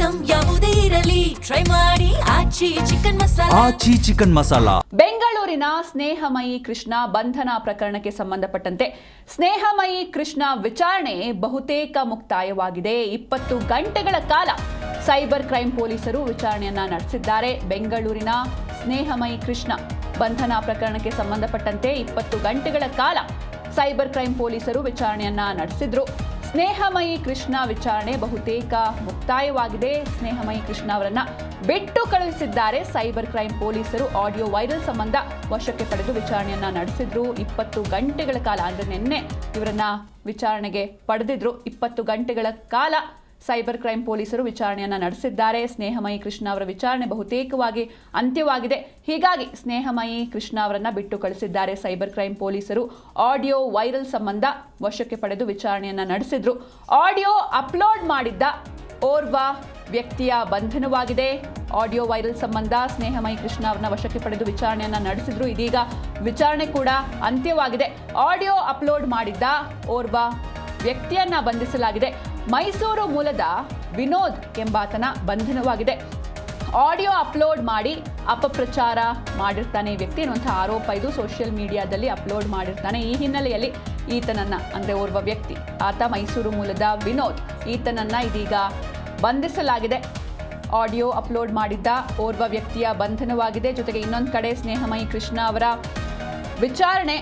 Item ಯಾವುದೇ ಇರಲಿ try ಮಾಡಿ ಆಚಿ ಚಿಕನ್ ಮಸಾಲಾ. ಬೆಂಗಳೂರಿನ ಸ್ನೇಹಮಯಿ ಕೃಷ್ಣ ಬಂಧನ ಪ್ರಕರಣಕ್ಕೆ ಸಂಬಂಧಪಟ್ಟಂತೆ ಸ್ನೇಹಮಯಿ ಕೃಷ್ಣ ವಿಚಾರಣೆ ಬಹುತೇಕ ಮುಕ್ತಾಯವಾಗಿದೆ. 20 ಗಂಟೆಗಳ ಕಾಲ ಸೈಬರ್ ಕ್ರೈಂ ಪೊಲೀಸರು ವಿಚಾರಣೆಯನ್ನ ನಡೆಸಿದ್ದಾರೆ. ಬೆಂಗಳೂರಿನ ಸ್ನೇಹಮಯಿ ಕೃಷ್ಣ ಬಂಧನ ಪ್ರಕರಣಕ್ಕೆ ಸಂಬಂಧಪಟ್ಟಂತೆ 20 ಗಂಟೆಗಳ ಕಾಲ ಸೈಬರ್ ಕ್ರೈಂ ಪೊಲೀಸರು ವಿಚಾರಣೆಯನ್ನ ನಡೆಸಿದ್ರು. ಸ್ನೇಹಮಯಿ ಕೃಷ್ಣ ವಿಚಾರಣೆ ಬಹುತೇಕ ಮುಕ್ತಾಯವಾಗಿದೆ. ಸ್ನೇಹಮಯಿ ಕೃಷ್ಣ ಅವರನ್ನ ಬಿಟ್ಟು ಕಳುಹಿಸಿದ್ದಾರೆ ಸೈಬರ್ ಕ್ರೈಂ ಪೊಲೀಸರು. ಆಡಿಯೋ ವೈರಲ್ ಸಂಬಂಧ ವಶಕ್ಕೆ ಪಡೆದು ವಿಚಾರಣೆಯನ್ನ ನಡೆಸಿದ್ರು. 20 ಗಂಟೆಗಳ ಕಾಲ ಅಂದ್ರೆ ನಿನ್ನೆ ಇವರನ್ನ ವಿಚಾರಣೆಗೆ ಪಡೆದಿದ್ರು. 20 ಗಂಟೆಗಳ ಕಾಲ ಸೈಬರ್ ಕ್ರೈಂ ಪೊಲೀಸರು ವಿಚಾರಣೆಯನ್ನ ನಡೆಸಿದ್ದಾರೆ. ಸ್ನೇಹಮಯಿ ಕೃಷ್ಣ ಅವರ ವಿಚಾರಣೆ ಬಹುತೇಕವಾಗಿ ಅಂತ್ಯವಾಗಿದೆ. ಹೀಗಾಗಿ ಸ್ನೇಹಮಯಿ ಕೃಷ್ಣ ಅವರನ್ನ ಬಿಟ್ಟು ಕಳಿಸಿದ್ದಾರೆ ಸೈಬರ್ ಕ್ರೈಂ ಪೊಲೀಸರು. ಆಡಿಯೋ ವೈರಲ್ ಸಂಬಂಧ ವಶಕ್ಕೆ ಪಡೆದು ವಿಚಾರಣೆಯನ್ನ ನಡೆಸಿದ್ರು. ಆಡಿಯೋ ಅಪ್ಲೋಡ್ ಮಾಡಿದ್ದ ಓರ್ವ ವ್ಯಕ್ತಿಯ ಬಂಧನವಾಗಿದೆ. ಆಡಿಯೋ ವೈರಲ್ ಸಂಬಂಧ ಸ್ನೇಹಮಯಿ ಕೃಷ್ಣ ಅವರನ್ನ ವಶಕ್ಕೆ ಪಡೆದು ವಿಚಾರಣೆಯನ್ನ ನಡೆಸಿದ್ರು. ಇದೀಗ ವಿಚಾರಣೆ ಕೂಡ ಅಂತ್ಯವಾಗಿದೆ. ಆಡಿಯೋ ಅಪ್ಲೋಡ್ ಮಾಡಿದ್ದ ಓರ್ವ ವ್ಯಕ್ತಿಯನ್ನ ಬಂಧಿಸಲಾಗಿದೆ. ಮೈಸೂರು ಮೂಲದ ವಿನೋದ್ ಎಂಬಾತನ ಬಂಧನವಾಗಿದೆ. ಆಡಿಯೋ ಅಪ್ಲೋಡ್ ಮಾಡಿ ಅಪಪ್ರಚಾರ ಮಾಡಿರ್ತಾನೆ ಈ ವ್ಯಕ್ತಿ ಎನ್ನುವಂತಹ ಆರೋಪ ಇದು. ಸೋಷಿಯಲ್ ಮೀಡಿಯಾದಲ್ಲಿ ಅಪ್ಲೋಡ್ ಮಾಡಿರ್ತಾನೆ. ಈ ಹಿನ್ನೆಲೆಯಲ್ಲಿ ಈತನನ್ನ ಅಂದ್ರೆ ಓರ್ವ ವ್ಯಕ್ತಿ, ಆತ ಮೈಸೂರು ಮೂಲದ ವಿನೋದ್, ಈತನನ್ನ ಇದೀಗ ಬಂಧಿಸಲಾಗಿದೆ. ಆಡಿಯೋ ಅಪ್ಲೋಡ್ ಮಾಡಿದ್ದ ಓರ್ವ ವ್ಯಕ್ತಿಯ ಬಂಧನವಾಗಿದೆ. ಜೊತೆಗೆ ಇನ್ನೊಂದು ಕಡೆ ಸ್ನೇಹಮಯಿ ಕೃಷ್ಣ ಅವರ ವಿಚಾರಣೆ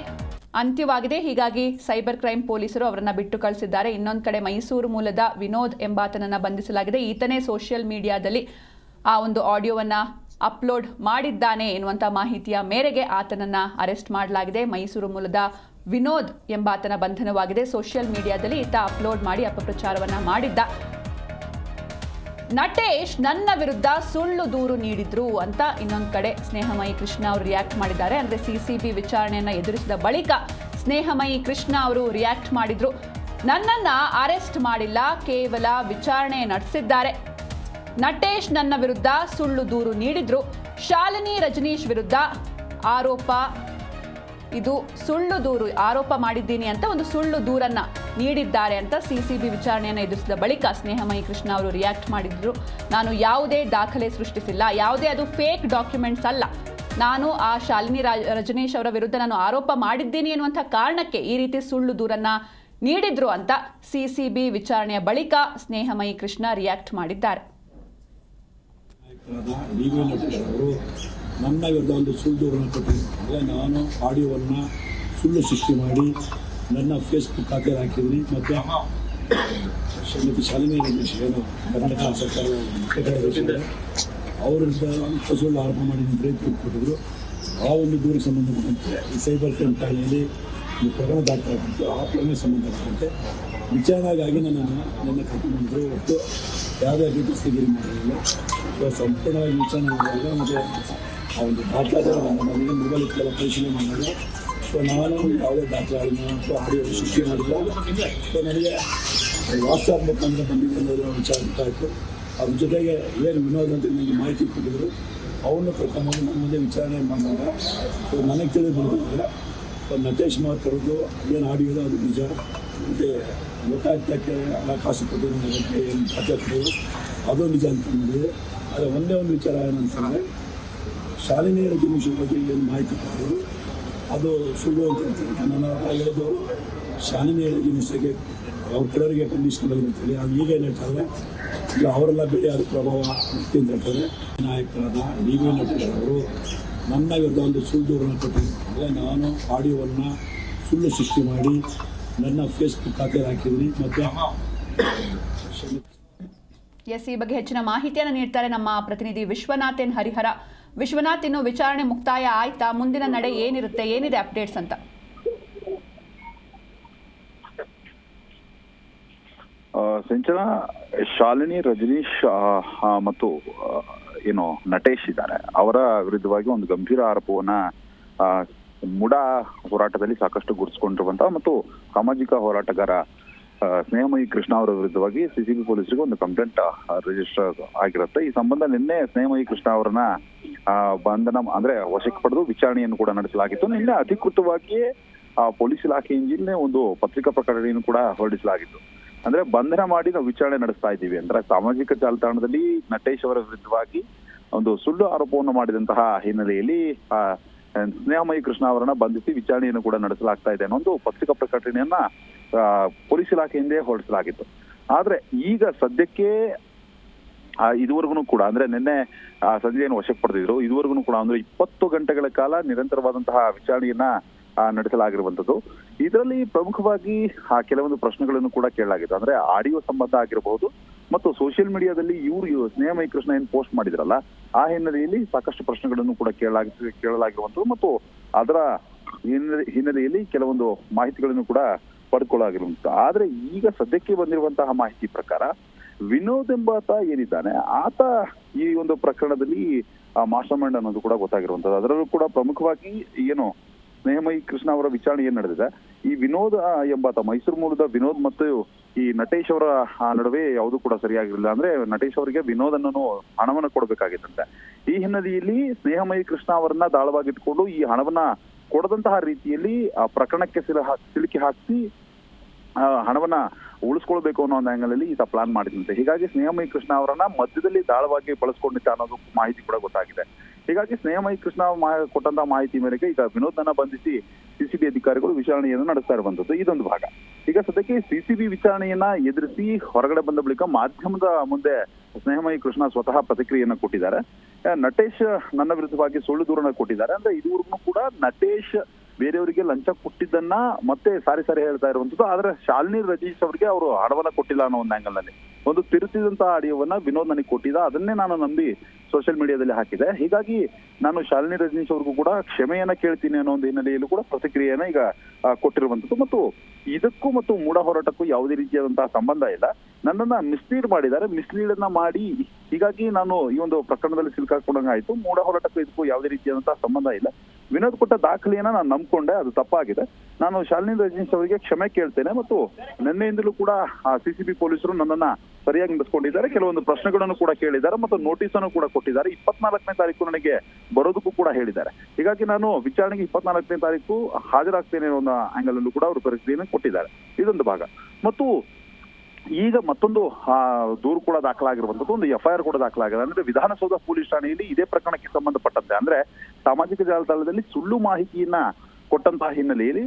ಅಂತ್ಯವಾಗಿದೆ. ಹೀಗಾಗಿ ಸೈಬರ್ ಕ್ರೈಂ ಪೊಲೀಸರು ಅವರನ್ನ ಬಿಟ್ಟು ಕಳಿಸಿದ್ದಾರೆ. ಇನ್ನೊಂದು ಕಡೆ ಮೈಸೂರು ಮೂಲದ ವಿನೋದ್ ಎಂಬಾತನನ್ನ ಬಂಧಿಸಲಾಗಿದೆ. ಈತನೇ ಸೋಷಿಯಲ್ ಮೀಡಿಯಾದಲ್ಲಿ ಆ ಒಂದು ಆಡಿಯೋವನ್ನ ಅಪ್ಲೋಡ್ ಮಾಡಿದ್ದಾನೆ ಎನ್ನುವಂಥ ಮಾಹಿತಿಯ ಮೇರೆಗೆ ಆತನನ್ನ ಅರೆಸ್ಟ್ ಮಾಡಲಾಗಿದೆ. ಮೈಸೂರು ಮೂಲದ ವಿನೋದ್ ಎಂಬಾತನ ಬಂಧನವಾಗಿದೆ. ಸೋಷಿಯಲ್ ಮೀಡಿಯಾದಲ್ಲಿ ಈತ ಅಪ್ಲೋಡ್ ಮಾಡಿ ಅಪಪ್ರಚಾರವನ್ನ ಮಾಡಿದ್ದ. ನಟೇಶ್ ನನ್ನ ವಿರುದ್ಧ ಸುಳ್ಳು ದೂರು ನೀಡಿದ್ರು ಅಂತ ಇನ್ನೊಂದು ಕಡೆ ಸ್ನೇಹಮಯಿ ಕೃಷ್ಣ ಅವರು ರಿಯಾಕ್ಟ್ ಮಾಡಿದ್ದಾರೆ. ಅಂದರೆ ಸಿಸಿಬಿ ವಿಚಾರಣೆಯನ್ನು ಎದುರಿಸಿದ ಬಳಿಕ ಸ್ನೇಹಮಯಿ ಕೃಷ್ಣ ಅವರು ರಿಯಾಕ್ಟ್ ಮಾಡಿದ್ರು. ನನ್ನನ್ನು ಅರೆಸ್ಟ್ ಮಾಡಿಲ್ಲ, ಕೇವಲ ವಿಚಾರಣೆ ನಡೆಸಿದ್ದಾರೆ. ನಟೇಶ್ ನನ್ನ ವಿರುದ್ಧ ಸುಳ್ಳು ದೂರು ನೀಡಿದ್ರು. ಶಾಲಿನಿ ರಜನೀಶ್ ವಿರುದ್ಧ ಆರೋಪ, ಇದು ಸುಳ್ಳು ದೂರು, ಆರೋಪ ಮಾಡಿದ್ದೀನಿ ಅಂತ ಒಂದು ಸುಳ್ಳು ದೂರನ್ನ ನೀಡಿದ್ದಾರೆ ಅಂತ ಸಿಸಿಬಿ ವಿಚಾರಣೆಯನ್ನು ಎದುರಿಸಿದ ಬಳಿಕ ಸ್ನೇಹಮಯಿ ಕೃಷ್ಣ ಅವರು ರಿಯಾಕ್ಟ್ ಮಾಡಿದ್ರು. ನಾನು ಯಾವುದೇ ದಾಖಲೆ ಸೃಷ್ಟಿಸಿಲ್ಲ, ಯಾವುದೇ ಅದು ಫೇಕ್ ಡಾಕ್ಯುಮೆಂಟ್ಸ್ ಅಲ್ಲ, ನಾನು ಆ ಶಾಲಿನಿ ರಜನೀಶ್ ಅವರ ವಿರುದ್ಧ ನಾನು ಆರೋಪ ಮಾಡಿದ್ದೀನಿ ಎನ್ನುವಂಥ ಕಾರಣಕ್ಕೆ ಈ ರೀತಿ ಸುಳ್ಳು ದೂರನ್ನ ನೀಡಿದ್ರು ಅಂತ ಸಿಸಿಬಿ ವಿಚಾರಣೆಯ ಬಳಿಕ ಸ್ನೇಹಮಯಿ ಕೃಷ್ಣ ರಿಯಾಕ್ಟ್ ಮಾಡಿದ್ದಾರೆ. ನನ್ನ ವಿರುದ್ಧ ಒಂದು ಸುಳ್ಳು ದೂರನ್ನು ಕೊಟ್ಟಿದ್ದೀನಿ. ನಾನು ಆಡಿಯೋವನ್ನು ಸುಳ್ಳು ಸೃಷ್ಟಿ ಮಾಡಿ ನನ್ನ ಫೇಸ್ಬುಕ್ ಖಾತೆಯಲ್ಲಿ ಹಾಕಿದ್ದೀನಿ. ಮತ್ತು ಶ್ರೀಮತಿ ಶಾಲಿನಿ ರಜನೀಶ್ ಏನು ಕರ್ನಾಟಕ ಸರ್ಕಾರದ ಅವರಿಂದ ಸುಳ್ಳು ಆರೋಪ ಮಾಡಿ ಪ್ರಯತ್ನ ಕೊಟ್ಟಿದ್ರು. ಆ ಒಂದು ದೂರಿಗೆ ಸಂಬಂಧಪಟ್ಟಂತೆ ಈ ಸೈಬರ್ ಕ್ರೈಮ್ ಠಾಣೆಯಲ್ಲಿ ಈ ಪ್ರಕರಣ ದಾಖಲಾಗಿತ್ತು. ಆ ಪ್ರಕರಣಕ್ಕೆ ಸಂಬಂಧಪಟ್ಟಂತೆ ವಿಚಾರಣೆಗಾಗಿ ನನ್ನ ಕರ್ಕೊಂಡು ಬಂದರು. ಒಟ್ಟು ಯಾವುದೇ ರೀತಿ ಸ್ಥಗಿರಿ ಮಾಡಿರಲಿಲ್ಲ. ಸೊ ಸಂಪೂರ್ಣವಾಗಿ ವಿಚಾರಣೆ ಮಾಡಿದಾಗ ಮತ್ತು ಆ ಒಂದು ದಾಖಲಾತಿ ನನಗೆ ಮೊಬೈಲ್ ಇತ್ತೆಲ್ಲ ಪರಿಶೀಲನೆ ಮಾಡಿದಾಗ ಸೊ ನಾನು ಯಾವುದೇ ದಾಖಲೆಗಳನ್ನ ಅಥವಾ ಆಡಿಯೋ ಸೃಷ್ಟಿ ಮಾಡಿಲ್ಲ. ಸೊ ನನಗೆ ವಾಟ್ಸಾಪ್ ಅಂದರೆ ಬಂದಿದೆ ಅನ್ನೋದು ವಿಚಾರ ಗೊತ್ತಾಯಿತು. ಅದ್ರ ಜೊತೆಗೆ ಏನು ವಿನೋದ್ ಅಂತ ನನಗೆ ಮಾಹಿತಿ ಕೊಟ್ಟಿದ್ರು, ಅವನ್ನ ಕರ್ಕೊಂಡು ನನ್ನ ಮುಂದೆ ವಿಚಾರಣೆ ಮಾಡಿದಾಗ ಸೊ ನನಗೆ ತಿಳಿದು ಬಂದಿದ್ದಾರೆ. ನಟೇಶ್ ಮಾತಾಡೋದು ಏನು ಆಡಿಯೋದು ಅದು ನಿಜ, ಮತ್ತು ಲೋಕಾಯುಕ್ತಕ್ಕೆ ಹಣಕಾಸು ಕೊಟ್ಟಿರೋ ಬಗ್ಗೆ ಏನು ಮಾತಾಡ್ತಿದ್ರು ಅದು ನಿಜ ಅಂತ ಮಾಡಿದೆ. ಆದರೆ ಒಂದೇ ಒಂದು ವಿಚಾರ ಏನಂತಂದರೆ ಶಾಲಿನಿ ರಜನೀಶ್ ಬಗ್ಗೆ ಏನು ಮಾಹಿತಿ ಕೊಟ್ಟರು ಅದು ಸುಳ್ಳು ಅಂತ ಹೇಳ್ತಾರೆ. ನಾನು ಹೇಳೋದು ಶಾಲಿನಿ ರಜನೀಶ್ಗೆ ಅವ್ರ ಕಡೆಯವರಿಗೆ ಕಂಡೀಷನ್ ಬಂದಿರ್ತೀವಿ. ಅದು ಈಗ ಏನು ಹೇಳ್ತಾರೆ, ಈಗ ಅವರೆಲ್ಲ ಬೇರೆ ಆದ ಪ್ರಭಾವ ಮುಕ್ತಿ ಅಂತ ಹೇಳ್ತಾರೆ. ನಾಯಕರಾದ ಡಿ.ವಿ. ನಟೇಶ್ ಅವರು ನನ್ನ ವಿರುದ್ಧ ಒಂದು ಸುಳ್ಳು ದೂರನ್ನು ಕೊಟ್ಟಿದ್ದಾರೆ. ನಾನು ಆಡಿಯೋವನ್ನು ಸುಳ್ಳು ಸೃಷ್ಟಿ ಮಾಡಿ ನನ್ನ ಫೇಸ್ಬುಕ್ ಖಾತೆಯಲ್ಲಿ ಹಾಕಿದ್ದೀನಿ. ಮತ್ತು ಈ ಬಗ್ಗೆ ಹೆಚ್ಚಿನ ಮಾಹಿತಿಯನ್ನು ನೀಡ್ತಾರೆ ನಮ್ಮ ಪ್ರತಿನಿಧಿ ವಿಶ್ವನಾಥ್ ಎನ್ ಹರಿಹರ. ವಿಶ್ವನಾಥ್, ಇನ್ನು ವಿಚಾರಣೆ ಮುಕ್ತಾಯ ಆಯ್ತಾ? ಮುಂದಿನ ನಡೆ ಏನಿರುತ್ತೆ, ಏನಿದೆ ಅಪ್ಡೇಟ್ಸ್ ಅಂತ? ಸಿಂಚನ, ಶಾಲಿನಿ ರಜನೀಶ್ ಮತ್ತು ಏನು ನಟೇಶ್ ಇದ್ದಾರೆ, ಅವರ ವಿರುದ್ಧವಾಗಿ ಒಂದು ಗಂಭೀರ ಆರೋಪವನ್ನ ಮುಡ ಹೋರಾಟದಲ್ಲಿ ಸಾಕಷ್ಟು ಗುರುತಿಸಿಕೊಂಡಿರುವಂತಹ ಮತ್ತು ಸಾಮಾಜಿಕ ಹೋರಾಟಗಾರ ಸ್ನೇಹಮಯಿ ಕೃಷ್ಣ ಅವರ ವಿರುದ್ಧವಾಗಿ ಸಿಸಿಬಿ ಪೊಲೀಸರಿಗೆ ಒಂದು ಕಂಪ್ಲೇಂಟ್ ರಿಜಿಸ್ಟರ್ ಆಗಿರುತ್ತೆ. ಈ ಸಂಬಂಧ ನಿನ್ನೆ ಸ್ನೇಹಮಯಿ ಕೃಷ್ಣ ಅವರನ್ನ ಬಂಧನ ಅಂದ್ರೆ ವಶಕ್ಕೆ ಪಡೆದು ವಿಚಾರಣೆಯನ್ನು ಕೂಡ ನಡೆಸಲಾಗಿತ್ತು. ನಿನ್ನೆ ಅಧಿಕೃತವಾಗಿಯೇ ಪೊಲೀಸ್ ಇಲಾಖೆಯಿಂದಲೇ ಒಂದು ಪತ್ರಿಕಾ ಪ್ರಕಟಣೆಯನ್ನು ಕೂಡ ಹೊರಡಿಸಲಾಗಿತ್ತು. ಅಂದ್ರೆ ಬಂಧನ ಮಾಡಿ ನಾವು ವಿಚಾರಣೆ ನಡೆಸ್ತಾ ಇದ್ದೀವಿ ಅಂದ್ರೆ ಸಾಮಾಜಿಕ ಜಾಲತಾಣದಲ್ಲಿ ನಟೇಶ್ ಅವರ ವಿರುದ್ಧವಾಗಿ ಒಂದು ಸುಳ್ಳು ಆರೋಪವನ್ನು ಮಾಡಿದಂತಹ ಹಿನ್ನೆಲೆಯಲ್ಲಿ ಸ್ನೇಹಮಯಿ ಕೃಷ್ಣ ಅವರನ್ನ ಬಂಧಿಸಿ ವಿಚಾರಣೆಯನ್ನು ಕೂಡ ನಡೆಸಲಾಗ್ತಾ ಇದೆ ಅನ್ನೋ ಒಂದು ಪತ್ರಿಕಾ ಪ್ರಕಟಣೆಯನ್ನ ಪೊಲೀಸ್ ಇಲಾಖೆಯಿಂದ ಹೊರಡಿಸಲಾಗಿತ್ತು. ಆದ್ರೆ ಈಗ ಸದ್ಯಕ್ಕೆ ಇದುವರೆಗೂ ಕೂಡ ಅಂದ್ರೆ ನಿನ್ನೆ ಸಂಜೆಯನ್ನು ವಶಕ್ಕೆ ಪಡೆದಿದ್ರು. ಇದುವರೆಗೂ ಕೂಡ ಅಂದ್ರೆ 20 ಗಂಟೆಗಳ ಕಾಲ ನಿರಂತರವಾದಂತಹ ವಿಚಾರಣೆಯನ್ನ ನಡೆಸಲಾಗಿರುವಂತದ್ದು. ಇದರಲ್ಲಿ ಪ್ರಮುಖವಾಗಿ ಕೆಲವೊಂದು ಪ್ರಶ್ನೆಗಳನ್ನು ಕೂಡ ಕೇಳಲಾಗಿತ್ತು. ಅಂದ್ರೆ ಆಡಿಯೋ ಸಂಬಂಧ ಆಗಿರಬಹುದು ಮತ್ತು ಸೋಷಿಯಲ್ ಮೀಡಿಯಾದಲ್ಲಿ ಇವರು ಸ್ನೇಹಮಯಿ ಕೃಷ್ಣ ಏನ್ ಪೋಸ್ಟ್ ಮಾಡಿದ್ರಲ್ಲ ಆ ಹಿನ್ನೆಲೆಯಲ್ಲಿ ಸಾಕಷ್ಟು ಪ್ರಶ್ನೆಗಳನ್ನು ಕೂಡ ಕೇಳಲಾಗಿರುವಂತದ್ದು ಮತ್ತು ಅದರ ಹಿನ್ನೆಲೆಯಲ್ಲಿ ಕೆಲವೊಂದು ಮಾಹಿತಿಗಳನ್ನು ಕೂಡ ಪಡೆದುಕೊಳ್ಳಾಗಿರುವಂತ. ಆದ್ರೆ ಈಗ ಸದ್ಯಕ್ಕೆ ಬಂದಿರುವಂತಹ ಮಾಹಿತಿ ಪ್ರಕಾರ ವಿನೋದ್ ಎಂಬಾತ ಏನಿದ್ದಾನೆ ಆತ ಈ ಒಂದು ಪ್ರಕರಣದಲ್ಲಿ ಮಾಸ್ಟರ್ ಮೈಂಡ್ ಅನ್ನೋದು ಕೂಡ ಗೊತ್ತಾಗಿರುವಂತದ್ದು. ಅದರಲ್ಲೂ ಕೂಡ ಪ್ರಮುಖವಾಗಿ ಏನು ಸ್ನೇಹಮಯಿ ಕೃಷ್ಣ ಅವರ ವಿಚಾರಣೆ ಏನ್ ನಡೆದಿದೆ, ಈ ವಿನೋದ್ ಎಂಬಾತ ಮೈಸೂರು ಮೂಲದ ವಿನೋದ್ ಮತ್ತು ಈ ನಟೇಶ್ ಅವರ ನಡುವೆ ಯಾವುದು ಕೂಡ ಸರಿಯಾಗಿರಲಿಲ್ಲ. ಅಂದ್ರೆ ನಟೇಶ್ ಅವರಿಗೆ ವಿನೋದ್ ಅನ್ನೋ ಹಣವನ್ನ ಕೊಡಬೇಕಾಗಿತ್ತಂತೆ. ಈ ಹಿನ್ನೆಲೆಯಲ್ಲಿ ಸ್ನೇಹಮಯಿ ಕೃಷ್ಣ ಅವರನ್ನ ದಾಳವಾಗಿಟ್ಕೊಂಡು ಈ ಹಣವನ್ನ ಕೊಡದಂತಹ ರೀತಿಯಲ್ಲಿ ಆ ಪ್ರಕರಣಕ್ಕೆ ಸಿಲುಕಿ ಹಾಕಿ ಹಣವನ್ನ ಉಳಿಸ್ಕೊಳ್ಬೇಕು ಅನ್ನೋ ಒಂದು ಆಂಗಲ್ ಅಲ್ಲಿ ಈತ ಪ್ಲಾನ್ ಮಾಡಿದಂತೆ. ಹೀಗಾಗಿ ಸ್ನೇಹಮಯಿ ಕೃಷ್ಣ ಅವರನ್ನ ಮಧ್ಯದಲ್ಲಿ ದಾಳವಾಗಿ ಬಳಸ್ಕೊಂಡಿದ್ದ ಅನ್ನೋದು ಮಾಹಿತಿ ಕೂಡ ಗೊತ್ತಾಗಿದೆ. ಹೀಗಾಗಿ ಸ್ನೇಹಮಯಿ ಕೃಷ್ಣ ಕೊಟ್ಟಂತಹ ಮಾಹಿತಿ ಮೇರೆಗೆ ಈಗ ವಿನೋದ್ನ ಬಂಧಿಸಿ ಸಿಸಿಬಿ ಅಧಿಕಾರಿಗಳು ವಿಚಾರಣೆಯನ್ನು ನಡೆಸ್ತಾ ಇರುವಂತದ್ದು ಇದೊಂದು ಭಾಗ. ಈಗ ಸದ್ಯಕ್ಕೆ ಸಿಸಿಬಿ ವಿಚಾರಣೆಯನ್ನ ಎದುರಿಸಿ ಹೊರಗಡೆ ಬಂದ ಬಳಿಕ ಮಾಧ್ಯಮದ ಮುಂದೆ ಸ್ನೇಹಮಯಿ ಕೃಷ್ಣ ಸ್ವತಃ ಪ್ರತಿಕ್ರಿಯೆಯನ್ನ ಕೊಟ್ಟಿದ್ದಾರೆ. ನಟೇಶ್ ನನ್ನ ವಿರುದ್ಧವಾಗಿ ಸುಳ್ಳು ದೂರನ್ನ ಕೊಟ್ಟಿದ್ದಾರೆ. ಅಂದ್ರೆ ಇದುವರೆಗೂ ಕೂಡ ನಟೇಶ್ ಬೇರೆಯವರಿಗೆ ಲಂಚ ಕೊಟ್ಟಿದ್ದನ್ನ ಮತ್ತೆ ಸಾರಿ ಹೇಳ್ತಾ ಇರುವಂತದ್ದು. ಆದ್ರೆ ಶಾಲಿನಿ ರಜನೀಶ್ ಅವರಿಗೆ ಅವರು ಹಣವನ್ನ ಕೊಟ್ಟಿಲ್ಲ ಅನ್ನೋ ಒಂದು ಆಂಗಲ್ ನಲ್ಲಿ ಒಂದು ತಿರುಚಿದಂತಹ ಆಡಿಯೋವನ್ನ ವಿನೋದ್ ನನಗೆ ಕೊಟ್ಟಿದ್ದ, ಅದನ್ನೇ ನಾನು ನಂಬಿ ಸೋಷಿಯಲ್ ಮೀಡಿಯಾದಲ್ಲಿ ಹಾಕಿದೆ. ಹೀಗಾಗಿ ನಾನು ಶಾಲಿನಿ ರಜನೀಶ್ ಅವ್ರಿಗೂ ಕೂಡ ಕ್ಷಮೆಯನ್ನ ಕೇಳ್ತೀನಿ ಅನ್ನೋ ಒಂದು ಹಿನ್ನೆಲೆಯಲ್ಲೂ ಕೂಡ ಪ್ರತಿಕ್ರಿಯೆಯನ್ನ ಈಗ ಕೊಟ್ಟಿರುವಂತದ್ದು. ಮತ್ತು ಇದಕ್ಕೂ ಮತ್ತು ಮೂಡ ಹೋರಾಟಕ್ಕೂ ಯಾವುದೇ ರೀತಿಯಾದಂತಹ ಸಂಬಂಧ ಇಲ್ಲ. ನನ್ನನ್ನ ಮಿಸ್ಲೀಡ್ ಮಾಡಿದ್ದಾರೆ, ಮಿಸ್ಲೀಡ್ ಅನ್ನ ಮಾಡಿ ಹೀಗಾಗಿ ನಾನು ಈ ಒಂದು ಪ್ರಕರಣದಲ್ಲಿ ಸಿಲುಕಾಕೊಂಡಂಗಾಯ್ತು. ಮೂಡ ಹೋರಾಟಕ್ಕೂ ಇದಕ್ಕೂ ಯಾವುದೇ ರೀತಿಯಾದಂತಹ ಸಂಬಂಧ ಇಲ್ಲ. ವಿನೋದ್ ಕೊಟ್ಟ ದಾಖಲೆಯನ್ನ ನಾನು ನಂಬ್ಕೊಂಡೆ, ಅದು ತಪ್ಪಾಗಿದೆ. ನಾನು ಶಾಲಿನಿ ರಜನೀಶ್ ಅವರಿಗೆ ಕ್ಷಮೆ ಕೇಳ್ತೇನೆ ಮತ್ತು ನಿನ್ನೆಯಿಂದಲೂ ಕೂಡ ಸಿಸಿಬಿ ಪೊಲೀಸರು ನನ್ನನ್ನ ಸರಿಯಾಗಿ ನಡೆಸ್ಕೊಂಡಿದ್ದಾರೆ. ಕೆಲವೊಂದು ಪ್ರಶ್ನೆಗಳನ್ನು ಕೂಡ ಕೇಳಿದ್ದಾರೆ ಮತ್ತು ನೋಟಿಸ್ ಅನ್ನು ಕೂಡ ಕೊಟ್ಟಿದ್ದಾರೆ. 24ನೇ ತಾರೀಕು ನನಗೆ ಬರೋದಕ್ಕೂ ಕೂಡ ಹೇಳಿದ್ದಾರೆ. ಹೀಗಾಗಿ ನಾನು ವಿಚಾರಣೆಗೆ 24ನೇ ತಾರೀಕು ಹಾಜರಾಗ್ತೇನೆ ಅನ್ನೋ ಒಂದು ಆಂಗಲ್ ಅಲ್ಲೂ ಕೂಡ ಅವರು ಪರಿಸ್ಥಿತಿಯನ್ನು ಕೊಟ್ಟಿದ್ದಾರೆ. ಇದೊಂದು ಭಾಗ. ಮತ್ತು ಈಗ ಮತ್ತೊಂದು ದೂರು ಕೂಡ ದಾಖಲಾಗಿರುವಂತದ್ದು, ಒಂದು FIR ಕೂಡ ದಾಖಲಾಗಿದೆ. ಅಂದ್ರೆ ವಿಧಾನಸೌಧ ಪೊಲೀಸ್ ಠಾಣೆಯಲ್ಲಿ ಇದೇ ಪ್ರಕರಣಕ್ಕೆ ಸಂಬಂಧಪಟ್ಟಂತೆ ಅಂದ್ರೆ ಸಾಮಾಜಿಕ ಜಾಲತಾಣದಲ್ಲಿ ಸುಳ್ಳು ಮಾಹಿತಿಯನ್ನ ಕೊಟ್ಟಂತಹ ಹಿನ್ನೆಲೆಯಲ್ಲಿ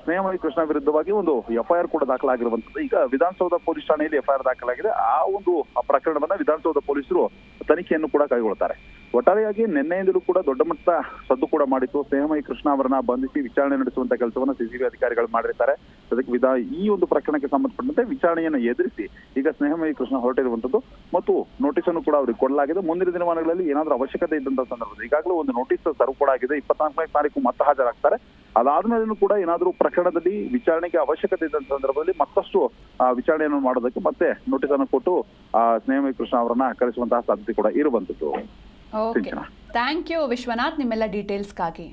ಸ್ನೇಹಮಯಿ ಕೃಷ್ಣ ವಿರುದ್ಧವಾಗಿ ಒಂದು FIR ಕೂಡ ದಾಖಲಾಗಿರುವಂತದ್ದು. ಈಗ ವಿಧಾನಸೌಧ ಪೊಲೀಸ್ ಠಾಣೆಯಲ್ಲಿ FIR ದಾಖಲಾಗಿದೆ. ಆ ಒಂದು ಪ್ರಕರಣವನ್ನ ವಿಧಾನಸೌಧ ಪೊಲೀಸರು ತನಿಖೆಯನ್ನು ಕೂಡ ಕೈಗೊಳ್ಳುತ್ತಾರೆ. ಒಟ್ಟಾರೆಯಾಗಿ ನಿನ್ನೆಯಿಂದಲೂ ಕೂಡ ದೊಡ್ಡ ಮಟ್ಟದ ಸದ್ದು ಕೂಡ ಮಾಡಿತ್ತು. ಸ್ನೇಹಮಯಿ ಕೃಷ್ಣ ಅವರನ್ನ ಬಂಧಿಸಿ ವಿಚಾರಣೆ ನಡೆಸುವಂತ ಕೆಲಸವನ್ನ ಸಿಸಿಬಿ ಅಧಿಕಾರಿಗಳು ಮಾಡಿರ್ತಾರೆ. ಅದಕ್ಕೆ ಈ ಒಂದು ಪ್ರಕರಣಕ್ಕೆ ಸಂಬಂಧಪಟ್ಟಂತೆ ವಿಚಾರಣೆಯನ್ನು ಎದುರಿಸಿ ಈಗ ಸ್ನೇಹಮಯಿ ಕೃಷ್ಣ ಹೊರಟಿರುವಂತದ್ದು ಮತ್ತು ನೋಟಿಸ್ ಅನ್ನು ಕೂಡ ಅವ್ರಿಗೆ ಕೊಡಲಾಗಿದೆ. ಮುಂದಿನ ದಿನಮಾನಗಳಲ್ಲಿ ಏನಾದ್ರೂ ಅವಶ್ಯಕತೆ ಇದ್ದಂತಹ ಸಂದರ್ಭದಲ್ಲಿ ಈಗಾಗಲೇ ಒಂದು ನೋಟಿಸ್ ಸರ್ವ್ ಕೂಡ ಆಗಿದೆ. 24ನೇ ತಾರೀಕು ಮತ್ತೆ ಹಾಜರಾಗ್ತಾರೆ. ಅದಾದ್ಮೇಲೂ ಕೂಡ ಏನಾದ್ರೂ ಪ್ರಕರಣದಲ್ಲಿ ವಿಚಾರಣೆಗೆ ಅವಶ್ಯಕತೆ ಇದ್ದಂತ ಸಂದರ್ಭದಲ್ಲಿ ಮತ್ತಷ್ಟು ವಿಚಾರಣೆಯನ್ನು ಮಾಡೋದಕ್ಕೆ ಮತ್ತೆ ನೋಟಿಸ್ ಅನ್ನು ಕೊಟ್ಟು ಸ್ನೇಹಮಯಿ ಕೃಷ್ಣ ಅವರನ್ನ ಕರೆಸುವಂತಹ ಸಾಧ್ಯತೆ ಕೂಡ ಇರುವಂತದ್ದು. ಥ್ಯಾಂಕ್ ಯು ವಿಶ್ವನಾಥ್ ನಿಮ್ಮೆಲ್ಲ ಡೀಟೇಲ್ಸ್ಗಾಗಿ.